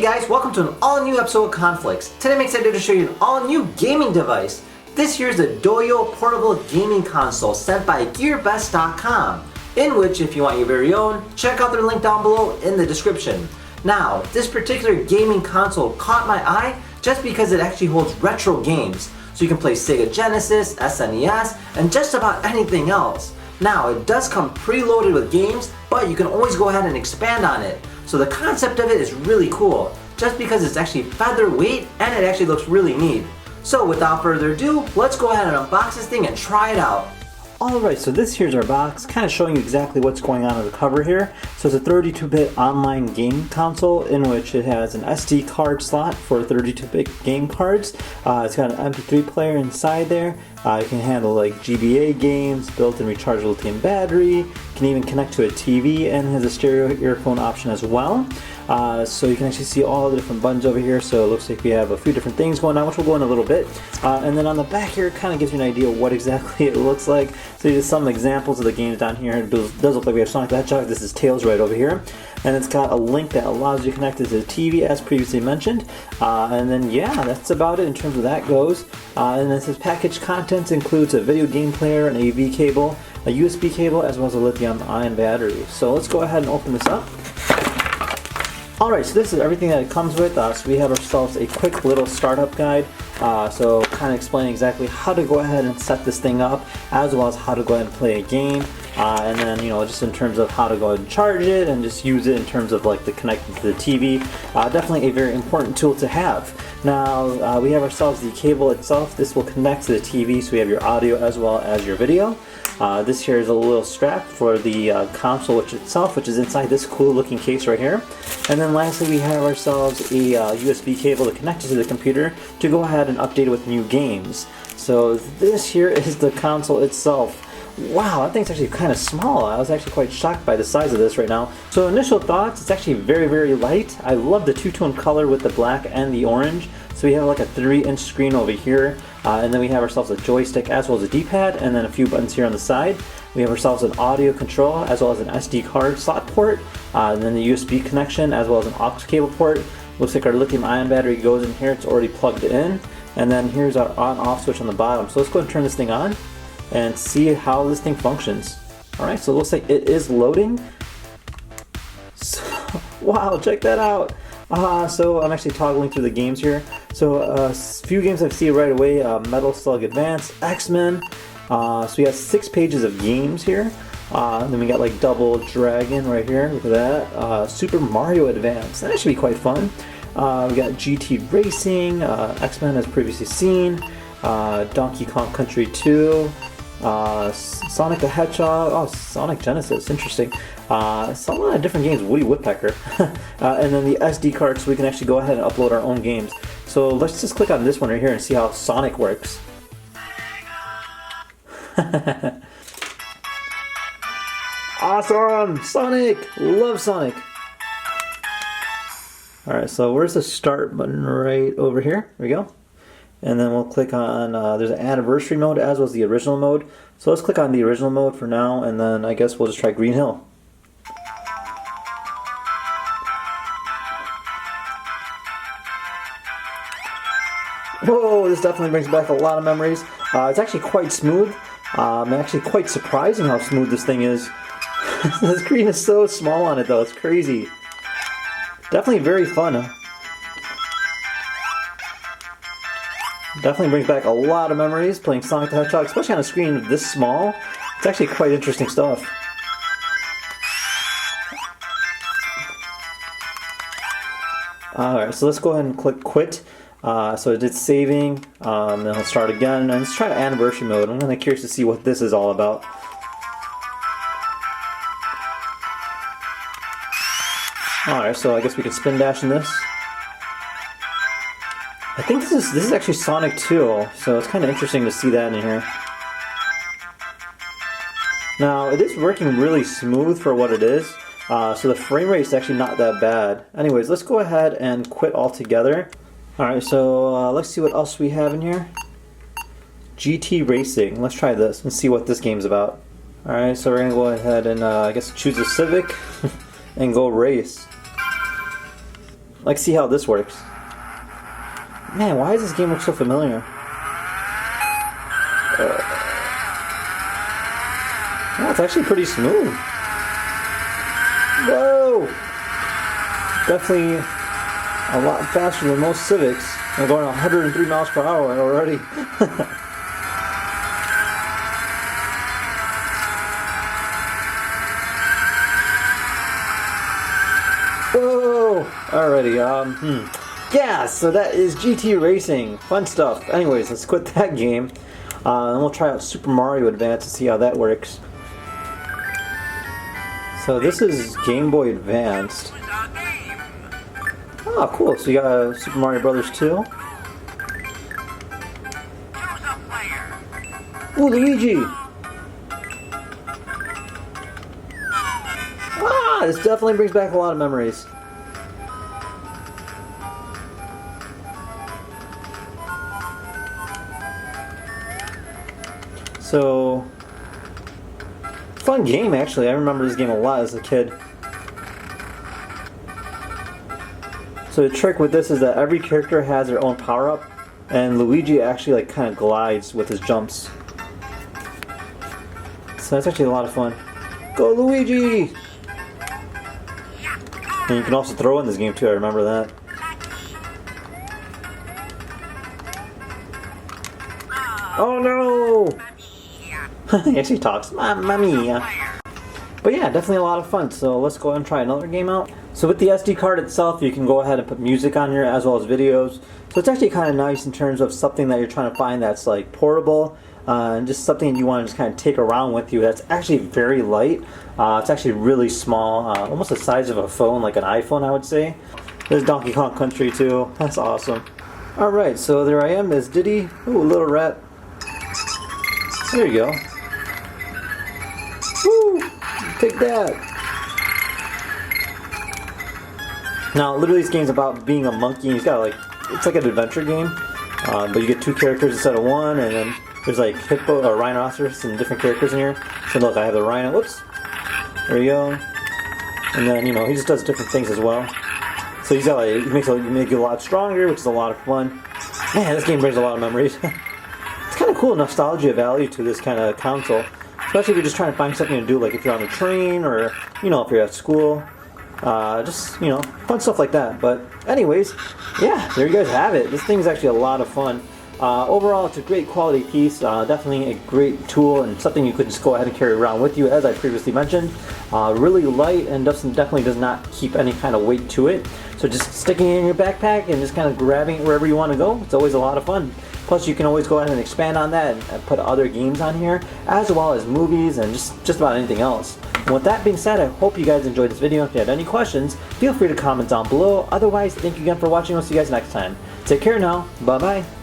guys, welcome to an all-new episode of Conflicts. Today I'm excited to show you an all-new gaming device. This here is the DOYO portable gaming console sent by GearBest.com, in which if you want your very own, check out their link down below in the description. Now, this particular gaming console caught my eye just because it actually holds retro games. So you can play Sega Genesis, SNES, and just about anything else. Now, it does come preloaded with games, but you can always go ahead and expand on it. So the concept of it is really cool, just because it's actually featherweight and it actually looks really neat. So without further ado, let's go ahead and unbox this thing and try it out. Alright, so this here's our box, kind of showing you exactly what's going on the cover here. So it's a 32-bit online game console in which it has an SD card slot for 32-bit game cards. It's got an MP3 player inside there. You can handle like GBA games, built-in rechargeable lithium battery. Can even connect to a TV and has a stereo earphone option as well. So you can actually see all the different buttons over here. So it looks like we have a few different things going on, which we'll go in a little bit. And then on the back here, it kind of gives you an idea of what exactly it looks like. So there's some examples of the games down here. It does look like we have Sonic the Hedgehog. This is Tails right over here. And it's got a link that allows you to connect it to the TV as previously mentioned. And then yeah, that's about it in terms of that goes. And then it says package contents includes a video game player, an AV cable, a USB cable, as well as a lithium-ion battery. So let's go ahead and open this up. Alright, so this is everything that it comes with. So we have ourselves a quick little startup guide. So kind of explaining exactly how to go ahead and set this thing up, as well as how to go ahead and play a game. And then, you know, just in terms of how to go ahead and charge it and just use it in terms of like the connecting to the TV. Definitely a very important tool to have. Now, we have ourselves the cable itself. This will connect to the TV, so we have your audio as well as your video. This here is a little strap for the console which is inside this cool looking case right here. And then lastly, we have ourselves a USB cable to connect it to the computer to go ahead and update it with new games. So this here is the console itself. Wow, that thing's actually kind of small. I was actually quite shocked by the size of this right now. So initial thoughts, it's actually very, very light. I love the two-tone color with the black and the orange. So we have like a 3-inch screen over here, and then we have ourselves a joystick as well as a D-pad, and then a few buttons here on the side. We have ourselves an audio control as well as an SD card slot port, and then the USB connection as well as an aux cable port. Looks like our lithium-ion battery goes in here. It's already plugged in, and then here's our on-off switch on the bottom. So let's go ahead and turn this thing on and see how this thing functions. Alright, so it looks like it is loading. So, wow, check that out. So I'm actually toggling through the games here. So a few games I see right away, Metal Slug Advance, X-Men. So we got 6 pages of games here. Then we got like Double Dragon right here, look at that. Super Mario Advance, that should be quite fun. We got GT Racing, X-Men as previously seen, Donkey Kong Country 2, Sonic the Hedgehog, oh, Sonic Genesis, interesting. So a lot of different games, Woody Woodpecker. And then the SD card, so we can actually go ahead and upload our own games. So let's just click on this one right here and see how Sonic works. Awesome! Sonic! Love Sonic! Alright, so where's the start button? Right over here. There we go. And then we'll click on, there's an anniversary mode as well as the original mode. So let's click on the original mode for now, and then I guess we'll just try Green Hill. Whoa, this definitely brings back a lot of memories. It's actually quite smooth. I'm actually quite surprising how smooth this thing is. The screen is so small on it though, it's crazy. Definitely very fun. Definitely brings back a lot of memories playing Sonic the Hedgehog, especially on a screen this small. It's actually quite interesting stuff. Alright, so let's go ahead and click quit. So it did saving, then I'll start again, and let's try anniversary mode. I'm kind of curious to see what this is all about. Alright, so I guess we can spin dash in this. I think this is actually Sonic 2, so it's kind of interesting to see that in here. Now, it is working really smooth for what it is, so the frame rate is actually not that bad. Anyways, let's go ahead and quit altogether. Alright, so let's see what else we have in here. GT Racing. Let's try this and see what this game's about. Alright, so we're going to go ahead and I guess choose a Civic and go race. Like, see how this works. Man, why does this game look so familiar? Oh, it's actually pretty smooth. Whoa! Definitely a lot faster than most Civics. I'm going 103 miles per hour already. Whoa! Alrighty, yeah, so that is GT Racing. Fun stuff. Anyways, let's quit that game. And we'll try out Super Mario Advance to see how that works. So this is Game Boy Advanced. Oh, cool. So you got Super Mario Brothers 2. Ooh, Luigi! Ah, this definitely brings back a lot of memories. So, fun game actually. I remember this game a lot as a kid. So the trick with this is that every character has their own power-up, and Luigi actually like kind of glides with his jumps. So that's actually a lot of fun. Go Luigi! And you can also throw in this game too, I remember that. Oh no! He actually talks, Mamma Mia. But yeah, definitely a lot of fun. So let's go ahead and try another game out. So with the SD card itself, you can go ahead and put music on here as well as videos. So it's actually kind of nice in terms of something that you're trying to find that's like portable. And just something you want to just kind of take around with you that's actually very light. It's actually really small, almost the size of a phone, like an iPhone I would say. There's Donkey Kong Country too. That's awesome. Alright, so there I am as Diddy. Ooh, little rat. There you go. Woo! Take that! Now, literally this game's about being a monkey. He's got like, it's like an adventure game. But you get two characters instead of one, and then there's like hippo or rhinoceros and different characters in here. So look, I have the rhino. Whoops. There you go. And then, you know, he just does different things as well. So he's got like, it makes you a lot stronger, which is a lot of fun. Man, this game brings a lot of memories. It's kind of cool nostalgia value to this kind of console. Especially if you're just trying to find something to do, like if you're on a train or, you know, if you're at school. Just, you know, fun stuff like that. But anyways, yeah, there you guys have it. This thing's actually a lot of fun. Overall, it's a great quality piece, definitely a great tool and something you could just go ahead and carry around with you, as I previously mentioned. Really light and definitely does not keep any kind of weight to it. So just sticking it in your backpack and just kind of grabbing it wherever you want to go, it's always a lot of fun. Plus, you can always go ahead and expand on that and put other games on here, as well as movies and just about anything else. And with that being said, I hope you guys enjoyed this video. If you have any questions, feel free to comment down below. Otherwise, thank you again for watching. We'll see you guys next time. Take care now. Bye-bye.